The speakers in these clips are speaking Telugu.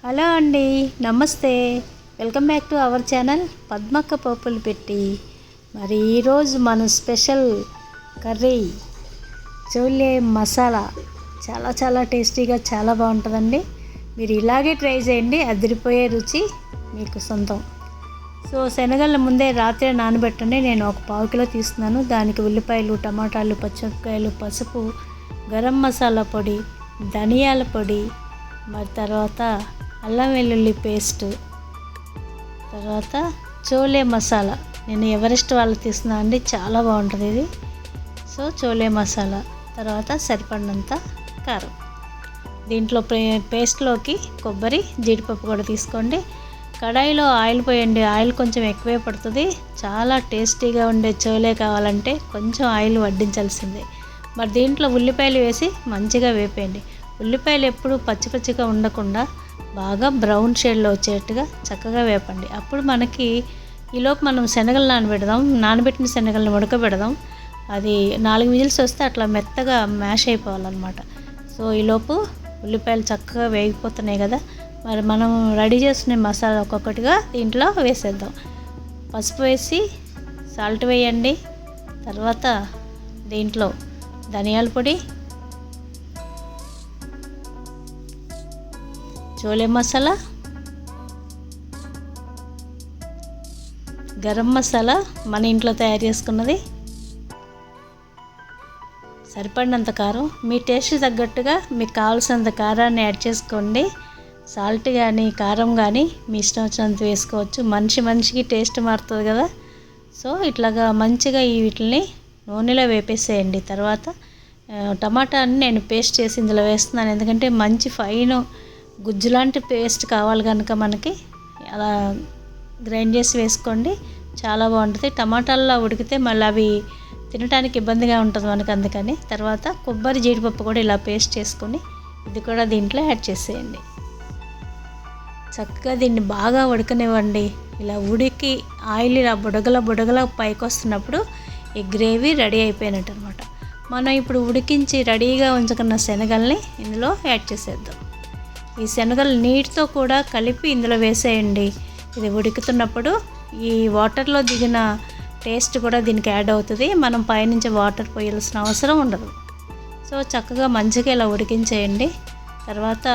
హలో అండి, నమస్తే. Welcome back to our channel Padmakka పప్పులు పెట్టి. మరి ఈరోజు మన స్పెషల్ కర్రీ చోలే మసాలా. చాలా చాలా టేస్టీగా చాలా బాగుంటుందండి. మీరు ఇలాగే ట్రై చేయండి, అదిరిపోయే రుచి మీకు సొంతం. సో శనగలను ముందే రాత్రే నానబెట్టండి. నేను ఒక పావు కిలో తీసుకున్నాను. దానికి ఉల్లిపాయలు, టమాటాలు, పచ్చిమిరపకాయలు, పసుపు, గరం మసాలా పొడి, ధనియాల పొడి, మరి తర్వాత అల్లం వెల్లుల్లి పేస్ట్, తర్వాత చోలే మసాలా. నేను ఎవరెస్ట్ వాళ్ళు తీసుకున్నాను అండి, చాలా బాగుంటుంది ఇది. సో చోలే మసాలా, తర్వాత సరిపడినంత కారం. దీంట్లో పేస్ట్లోకి కొబ్బరి, జీడిపప్పు కూడా తీసుకోండి. కడాయిలో ఆయిల్ పోయండి. ఆయిల్ కొంచెం ఎక్కువే పడుతుంది. చాలా టేస్టీగా ఉండే చోలే కావాలంటే కొంచెం ఆయిల్ వడ్డించాల్సిందే. మరి దీంట్లో ఉల్లిపాయలు వేసి మంచిగా వేపేయండి. ఉల్లిపాయలు ఎప్పుడు పచ్చి పచ్చిగా ఉండకుండా బాగా బ్రౌన్ షేడ్లో వచ్చేట్టుగా చక్కగా వేపండి. అప్పుడు మనకి ఈలోపు మనం శనగలు నానబెట్టిన శనగలను ఉడకబెడదాం. అది 4 విజిల్స్ వస్తే అట్లా మెత్తగా మ్యాష్ అయిపోవాలన్నమాట. సో ఈలోపు ఉల్లిపాయలు చక్కగా వేగిపోతున్నాయి కదా. మరి మనం రెడీ చేసుకునే మసాలా ఒక్కొక్కటిగా దీంట్లో వేసేద్దాం. పసుపు వేసి సాల్ట్ వేయండి. తర్వాత దీంట్లో ధనియాల పొడి, చోలే మసాలా, గరం మసాలా మన ఇంట్లో తయారు చేసుకున్నది, సరిపడినంత కారం. మీ టేస్ట్ తగ్గట్టుగా మీకు కావాల్సినంత కారాన్ని యాడ్ చేసుకోండి. సాల్ట్ కానీ కారం కానీ మీ ఇష్టం వచ్చినంత వేసుకోవచ్చు. మనిషికి టేస్ట్ మారుతుంది కదా. సో ఇట్లాగా మంచిగా వీటిని నూనెలో వేపేసేయండి. తర్వాత టమాటాని నేను పేస్ట్ చేసి ఇందులో వేస్తున్నాను. ఎందుకంటే మంచి ఫైన్ గుజ్జు లాంటి పేస్ట్ కావాలి కనుక మనకి అలా గ్రైండ్ చేసి వేసుకోండి, చాలా బాగుంటుంది. టమాటాల్లో ఉడికితే మళ్ళీ అవి తినడానికి ఇబ్బందిగా ఉంటుంది మనకు, అందుకని. తర్వాత కొబ్బరి, జీడిపప్పు కూడా ఇలా పేస్ట్ చేసుకొని ఇది కూడా దీంట్లో యాడ్ చేసేయండి. చక్కగా దీన్ని బాగా ఉడకనివ్వండి. ఇలా ఉడికి ఆయిల్ ఇలా బుడగల పైకి వస్తున్నప్పుడు ఈ గ్రేవీ రెడీ అయిపోయినట్టు అనమాట. మనం ఇప్పుడు ఉడికించి రెడీగా ఉంచుకున్న శనగల్ని ఇందులో యాడ్ చేసేద్దాం. ఈ శనగలు నీటితో కూడా కలిపి ఇందులో వేసేయండి. ఇది ఉడుకుతున్నప్పుడు ఈ వాటర్లో దిగిన టేస్ట్ కూడా దీనికి యాడ్ అవుతుంది. మనం పైనుంచి వాటర్ పోయాల్సిన అవసరం ఉండదు. సో చక్కగా మంచిగా ఇలా ఉడికించేయండి. తర్వాత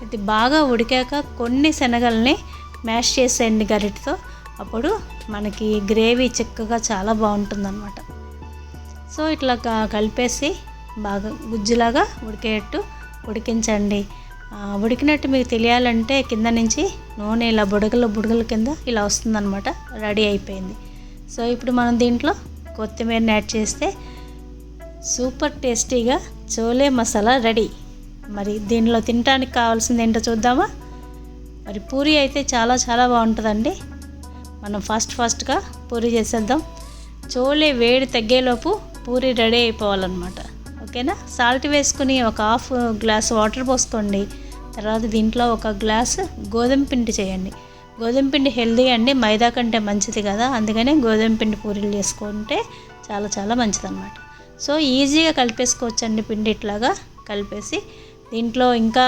ఇది బాగా ఉడికాక కొన్ని శనగల్ని మ్యాష్ చేసేయండి గరిటతో. అప్పుడు మనకి గ్రేవీ చిక్కగా చాలా బాగుంటుందన్నమాట. సో ఇట్లా కలిపేసి బాగా గుజ్జులాగా ఉడికేటట్టు ఉడికించండి. ఉడికినట్టు మీకు తెలియాలంటే కింద నుంచి నూనె ఇలా బుడగల కింద ఇలా వస్తుందన్నమాట. రెడీ అయిపోయింది. సో ఇప్పుడు మనం దీంట్లో కొత్తిమీరని యాడ్ చేస్తే సూపర్ టేస్టీగా చోలే మసాలా రెడీ. మరి దీనిలో తినడానికి కావాల్సింది ఏంటో చూద్దామా. మరి పూరీ అయితే చాలా చాలా బాగుంటుందండి. మనం ఫాస్ట్గా పూరీ చేసేద్దాం. చోలే వేడి తగ్గేలోపు పూరీ రెడీ అయిపోవాలన్నమాట. ఓకేనా. సాల్ట్ వేసుకుని ఒక హాఫ్ గ్లాస్ వాటర్ పోసుకోండి. తర్వాత దీంట్లో ఒక గ్లాస్ గోధుమ పిండి చేయండి. గోధుమ పిండి హెల్దీ అండి, మైదా కంటే మంచిది కదా. అందుకనే గోధుమ పిండి పూరీలు చేసుకుంటే చాలా చాలా మంచిదన్నమాట. సో ఈజీగా కలిపేసుకోవచ్చండి. పిండి ఇట్లాగా కలిపేసి దీంట్లో ఇంకా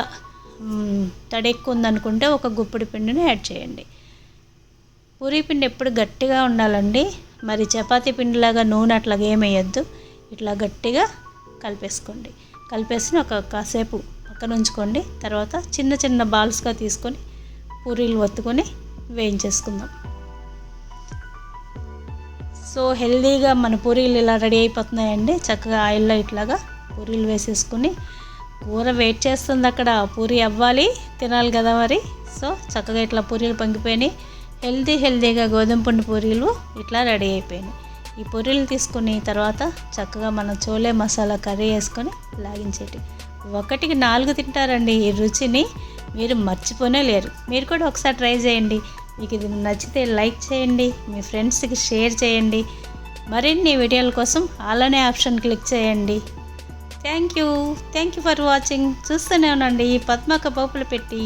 తడి ఎక్కువ ఉందనుకుంటే ఒక గుప్పిడి పిండిని యాడ్ చేయండి. పూరీ పిండి ఎప్పుడు గట్టిగా ఉండాలండి. మరి చపాతీ పిండిలాగా నూనె అట్లాగా ఏమి వేయద్దు. ఇట్లా గట్టిగా కలిపేసుకోండి. కలిపేసి ఒక కాసేపు పక్కన ఉంచుకోండి. తర్వాత చిన్న చిన్న బాల్స్గా తీసుకొని పూరీలు ఒత్తుకొని వేయించేసుకుందాం. సో హెల్దీగా మన పూరీలు ఇలా రెడీ అయిపోతున్నాయండి. చక్కగా ఆయిల్లో ఇట్లాగా పూరీలు వేసేసుకుని, కూర వెయిట్ చేస్తుంది అక్కడ, పూరీ అవ్వాలి, తినాలి కదా మరి. సో చక్కగా ఇట్లా పూరీలు పొంగిపోయినాయి. హెల్దీగా గోధుమ పిండి పూరీలు ఇట్లా రెడీ అయిపోయినాయి. ఈ పూరీలు తీసుకుని తర్వాత చక్కగా మనం చోలే మసాలా కర్రీ వేసుకొని లాగించేటి. 1కి 4 తింటారండి. ఈ రుచిని మీరు మర్చిపోనే లేరు. మీరు కూడా ఒకసారి ట్రై చేయండి. మీకు ఇది నచ్చితే లైక్ చేయండి, మీ ఫ్రెండ్స్కి షేర్ చేయండి. మరిన్ని వీడియోల కోసం అలానే ఆప్షన్ క్లిక్ చేయండి. Thank you for watching. చూస్తూనే ఉండండి పద్మక్క పప్పులు పెట్టి.